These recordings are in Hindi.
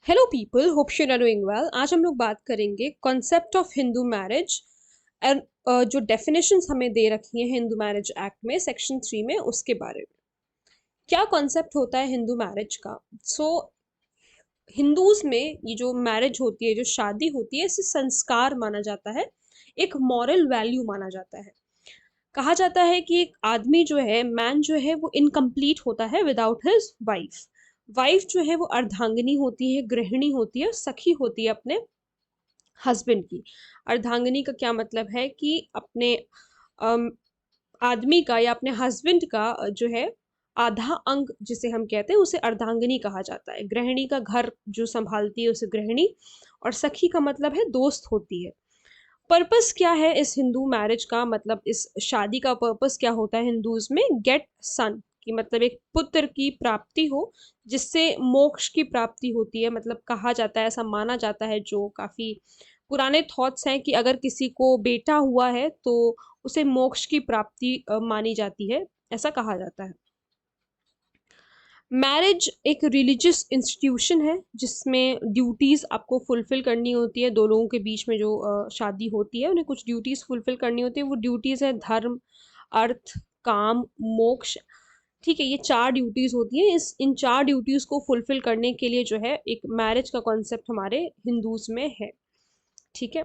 Hello people, hope you are doing well. आज हम लोग बात करेंगे concept of Hindu marriage and जो डेफिनेशंस हमें दे रखी हैं हिंदू मैरिज एक्ट में सेक्शन 3 में, उसके बारे में। क्या कॉन्सेप्ट होता है हिंदू मैरिज का? हिंदूज में ये जो मैरिज होती है, जो शादी होती है, इसे संस्कार माना जाता है, एक मॉरल वैल्यू माना जाता है। कहा जाता है कि एक आदमी जो है, मैन जो है, वो इनकम्प्लीट होता है विदाउट हिज वाइफ। वाइफ जो है वो अर्धांगिनी होती है, गृहिणी होती है, सखी होती है अपने हस्बैंड की। अर्धांगिनी का क्या मतलब है कि अपने अम, आदमी का या अपने हस्बैंड का जो है आधा अंग जिसे हम कहते हैं, उसे अर्धांगिनी कहा जाता है। गृहिणी का घर जो संभालती है उसे गृहिणी, और सखी का मतलब है दोस्त होती है। पर्पस क्या है इस हिंदू मैरिज का, मतलब इस शादी का पर्पस क्या होता है हिंदूज में? गेट सन की मतलब एक पुत्र की प्राप्ति हो, जिससे मोक्ष की प्राप्ति होती है। मतलब कहा जाता है, ऐसा माना जाता है, जो काफी पुराने थॉट्स हैं, कि अगर किसी को बेटा हुआ है तो उसे मोक्ष की प्राप्ति मानी जाती है, ऐसा कहा जाता है। मैरिज एक रिलीजियस इंस्टीट्यूशन है जिसमें ड्यूटीज आपको फुलफिल करनी होती है। दो लोगों के बीच में जो शादी होती है, उन्हें कुछ ड्यूटीज फुलफिल करनी होती है। वो ड्यूटीज है धर्म, अर्थ, काम, मोक्ष। ठीक है, ये 4 ड्यूटीज होती हैं। इस इन 4 ड्यूटीज को फुलफिल करने के लिए जो है एक मैरिज का कॉन्सेप्ट हमारे हिंदूज में है। ठीक है,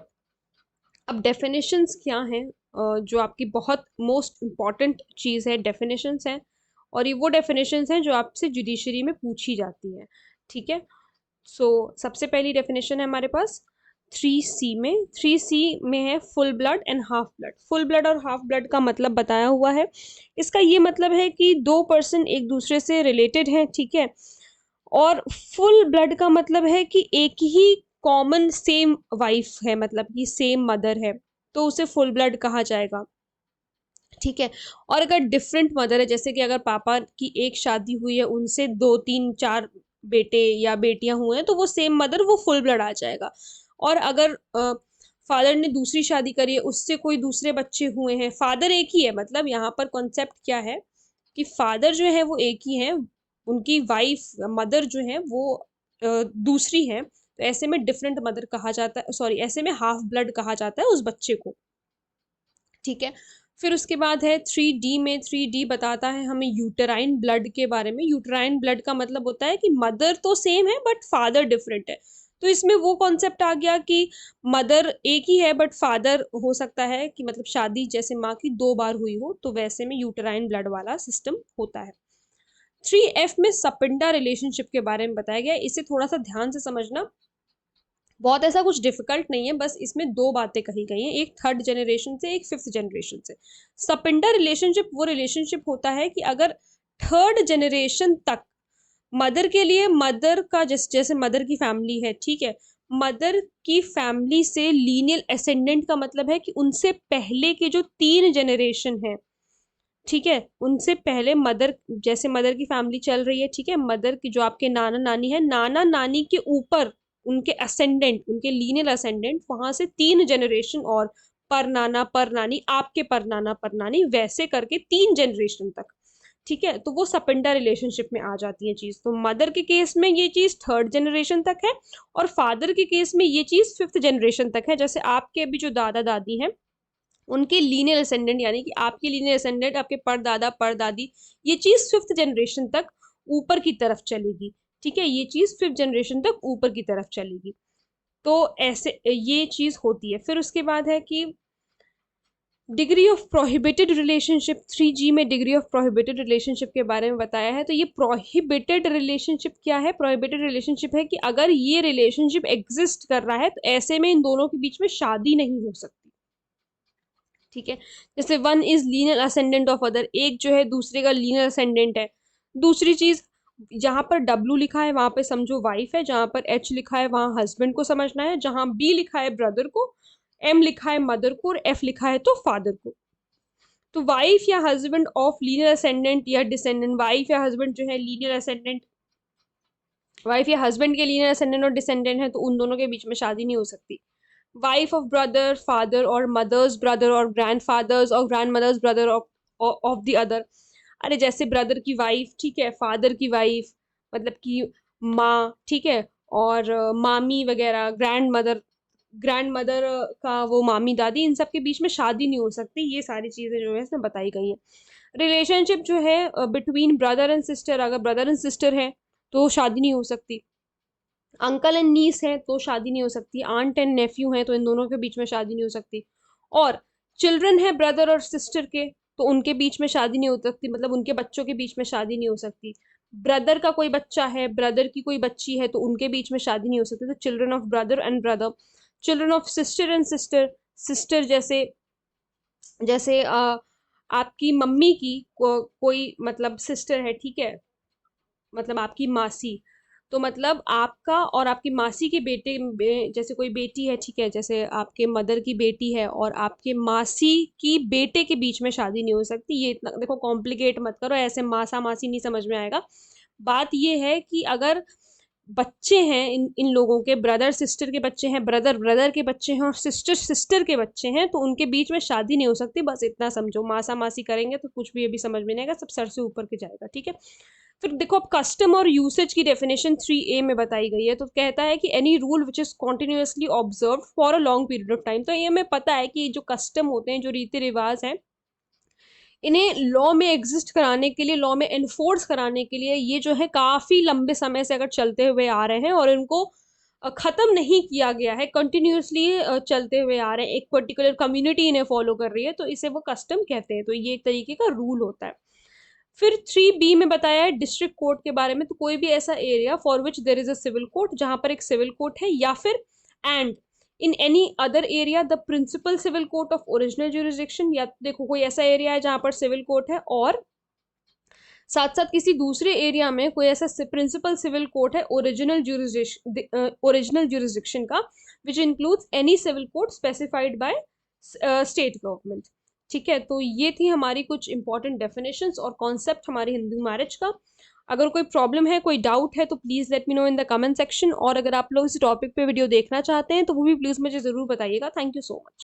अब डेफिनेशंस क्या हैं? जो आपकी बहुत मोस्ट इम्पॉर्टेंट चीज़ है, डेफिनेशंस हैं। और ये वो डेफिनेशंस हैं जो आपसे जुडिशरी में पूछी जाती हैं। ठीक है, सबसे पहली डेफिनेशन है हमारे पास 3C में। 3C में है full blood and half blood. Full blood और हाफ ब्लड का मतलब बताया हुआ है। इसका ये मतलब है कि 2 पर्सन एक दूसरे से रिलेटेड हैं। ठीक है, और फुल ब्लड का मतलब है कि एक ही कॉमन सेम वाइफ है, मतलब कि सेम मदर है, तो उसे फुल ब्लड कहा जाएगा। ठीक है, और अगर डिफरेंट मदर है, जैसे कि अगर पापा की एक शादी हुई है, उनसे 2 3 4 बेटे या बेटियां हुए हैं, तो वो सेम मदर, वो फुल ब्लड आ जाएगा। और अगर फादर ने दूसरी शादी करी है, उससे कोई दूसरे बच्चे हुए हैं, फादर एक ही है, मतलब यहाँ पर कॉन्सेप्ट क्या है कि फादर जो है वो एक ही है, उनकी वाइफ मदर जो है वो दूसरी है, तो ऐसे में डिफरेंट मदर कहा जाता है, सॉरी, ऐसे में हाफ ब्लड कहा जाता है उस बच्चे को। ठीक है, फिर उसके बाद है 3D में। 3D बताता है हमें यूटेराइन ब्लड के बारे में। यूटेराइन ब्लड का मतलब होता है कि मदर तो सेम है बट फादर डिफरेंट है। तो इसमें वो कॉन्सेप्ट आ गया कि मदर एक ही है बट फादर हो सकता है कि, मतलब शादी जैसे माँ की 2 बार हुई हो, तो वैसे में यूटेराइन ब्लड वाला सिस्टम होता है। 3F में सपिंडा रिलेशनशिप के बारे में बताया गया। इसे थोड़ा सा ध्यान से समझना, बहुत ऐसा कुछ डिफिकल्ट नहीं है, बस इसमें 2 बातें कही गई हैं, एक 3rd जनरेशन से, एक 5th जनरेशन से। सपिंडा रिलेशनशिप वो रिलेशनशिप होता है कि अगर 3rd जनरेशन तक मदर के लिए, मदर का जैसे मदर की फैमिली है, ठीक है, मदर की फैमिली से लीनियल असेंडेंट का मतलब है कि उनसे पहले के जो 3 जनरेशन है, ठीक है, उनसे पहले मदर, जैसे मदर की फैमिली चल रही है, ठीक है, मदर की जो आपके नाना नानी है, नाना नानी के ऊपर उनके असेंडेंट, उनके लीनियल असेंडेंट, वहां से 3 जनरेशन और, पर नाना, पर नानी, आपके पर नाना, पर नानी, वैसे करके 3 जनरेशन तक। ठीक है, तो वो सपिंडा रिलेशनशिप में आ जाती है चीज। तो मदर के केस में ये चीज 3rd जनरेशन तक है, और फादर के केस में ये चीज 5th जनरेशन तक है। जैसे आपके अभी जो दादा दादी हैं, उनके लीनियर असेंडेंट, यानी कि आपके लीनियर असेंडेंट, आपके परदादा परदादी, ये चीज 5th जनरेशन तक ऊपर की तरफ चलेगी। ठीक है, ये चीज 5th जनरेशन तक ऊपर की तरफ चलेगी। तो ऐसे ये चीज होती है। फिर उसके बाद है कि degree of prohibited relationship. 3G में डिग्री ऑफ प्रोहिबिटेड रिलेशनशिप के बारे में बताया है। तो ये प्रोहिबिटेड रिलेशनशिप क्या है? प्रोहिबिटेड रिलेशनशिप है कि अगर ये रिलेशनशिप एग्जिस्ट कर रहा है, तो ऐसे में इन दोनों के बीच में शादी नहीं हो सकती। ठीक है, जैसे one is linear ascendant of other, एक जो है दूसरे का लीनियर असेंडेंट है। दूसरी चीज, जहां पर W लिखा है वहां पे समझो वाइफ है, जहां पर H लिखा है वहां हस्बैंड को समझना है, जहां B लिखा है ब्रदर को, M लिखा है मदर को, और F लिखा है तो फादर को। तो वाइफ या हस्बैंड ऑफ लीनियर असेंडेंट या डिसेंडेंट, वाइफ या हस्बैंड जो है लीनियर असेंडेंट, वाइफ या हस्बैंड के लीनियर असेंडेंट और डिसेंडेंट है, तो उन दोनों के बीच में शादी नहीं हो सकती। वाइफ ऑफ ब्रदर, फादर और मदर्स ब्रदर, और ग्रैंड फादर्स और grand mother's brother of the other. अरे जैसे ब्रदर की वाइफ, ठीक है, फादर की वाइफ, मतलब कि माँ, ठीक है, और मामी वगैरह, ग्रैंड मदर का वो मामी दादी, इन सब के बीच में शादी नहीं हो सकती। ये सारी चीज़ें जो है इसमें बताई गई हैं। रिलेशनशिप जो है बिटवीन ब्रदर एंड सिस्टर, अगर ब्रदर एंड सिस्टर है तो शादी नहीं हो सकती। अंकल एंड नीस है तो शादी नहीं हो सकती। आंट एंड नेफ्यू है तो इन दोनों के बीच में शादी नहीं हो सकती। और चिल्ड्रन है ब्रदर और सिस्टर के, तो उनके बीच में शादी नहीं हो सकती, मतलब उनके बच्चों के बीच में शादी नहीं हो सकती। ब्रदर का कोई बच्चा है, ब्रदर की कोई बच्ची है, तो उनके बीच में शादी नहीं हो सकती। तो children of brother and brother, children of sister and sister, sister जैसे जैसे आपकी मम्मी की कोई मतलब सिस्टर है, ठीक है, मतलब आपकी मासी, तो मतलब आपका और आपकी मासी के जैसे कोई बेटी है, ठीक है, जैसे आपके मदर की बेटी है और आपके मासी की बेटे के बीच में शादी नहीं हो सकती। ये इतना देखो कॉम्प्लिकेट मत करो, ऐसे मासा मासी नहीं समझ में आएगा। बात ये है कि अगर बच्चे हैं इन लोगों के, ब्रदर सिस्टर के बच्चे हैं, ब्रदर ब्रदर के बच्चे हैं और सिस्टर सिस्टर के बच्चे हैं, तो उनके बीच में शादी नहीं हो सकती। बस इतना समझो, मासा मासी करेंगे तो कुछ भी अभी समझ में नहीं आएगा, सब सर से ऊपर के जाएगा, ठीक है। फिर देखो अब कस्टम और यूसेज की डेफिनेशन 3A में बताई गई है। तो कहता है कि any rule which is continuously observe for a long period of time. तो ये हमें पता है कि जो कस्टम होते हैं, जो रीति रिवाज हैं, इन्हें लॉ में एग्जिस्ट कराने के लिए, लॉ में एनफोर्स कराने के लिए, ये जो है काफी लंबे समय से अगर चलते हुए आ रहे हैं और इनको खत्म नहीं किया गया है, कंटिन्यूसली चलते हुए आ रहे हैं, एक पर्टिकुलर कम्युनिटी इन्हें फॉलो कर रही है, तो इसे वो कस्टम कहते हैं। तो ये एक तरीके का रूल होता है। फिर 3B में बताया है डिस्ट्रिक्ट कोर्ट के बारे में। तो कोई भी ऐसा area for which there is a civil court, जहां पर एक सिविल कोर्ट है, या फिर and in any other area the principal civil court of original jurisdiction, या देखो कोई ऐसा एरिया है जहां पर सिविल कोर्ट है और साथ साथ किसी दूसरे एरिया में कोई ऐसा प्रिंसिपल सिविल कोर्ट है ओरिजिनल ज्यूरिसडिक्शन का, which includes any civil court specified by state government. ठीक है, तो ये थी हमारी कुछ इंपॉर्टेंट डेफिनेशंस और कॉन्सेप्ट हमारे हिंदू मैरिज का। अगर कोई प्रॉब्लम है, कोई डाउट है, तो please let me know in the comment section. और अगर आप लोग इस टॉपिक पे वीडियो देखना चाहते हैं तो वो भी प्लीज़ मुझे ज़रूर बताइएगा। Thank you so much.